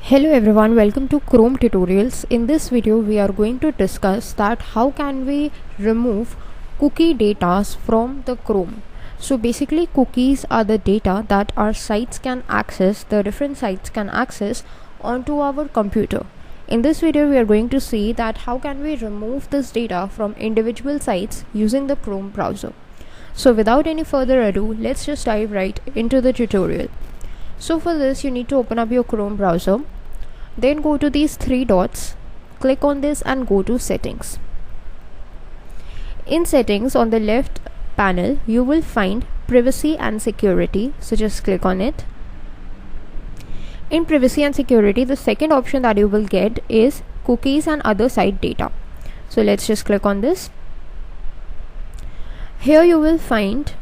Hello everyone, welcome to Chrome tutorials. In this video we are going to discuss that how can we remove cookie data from the Chrome. So basically cookies are the data that our sites can access, the different sites can access onto our computer. In this video we are going to see that how can we remove this data from individual sites using the Chrome browser. So without any further ado, let's just dive right into the tutorial. So for this you need to open up your Chrome browser, then go to these three dots, click on this and go to settings. In settings on the left panel you will find privacy and security, so just click on it. In privacy and security, the second option that you will get is cookies and other site data, so let's just click on this. Here you will find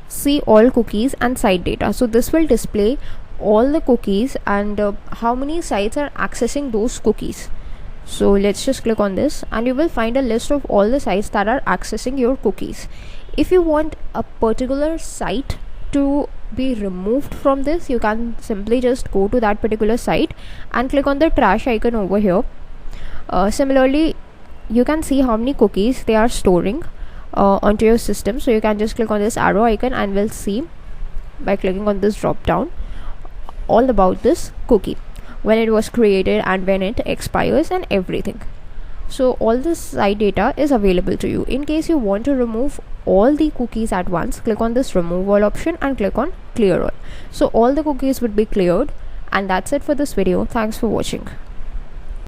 see all cookies and site data, so this will display all the cookies and how many sites are accessing those cookies. So let's just click on this and you will find a list of all the sites that are accessing your cookies. If you want a particular site to be removed from this, you can simply just go to that particular site and click on the trash icon over here. Similarly, you can see how many cookies they are storing onto your system, so you can just click on this arrow icon and we'll see by clicking on this drop down all about this cookie, when it was created and when it expires and everything. So all this site data is available to you. In case you want to remove all the cookies at once, click on this remove all option and click on clear all. So all the cookies would be cleared, and that's it for this video. Thanks for watching.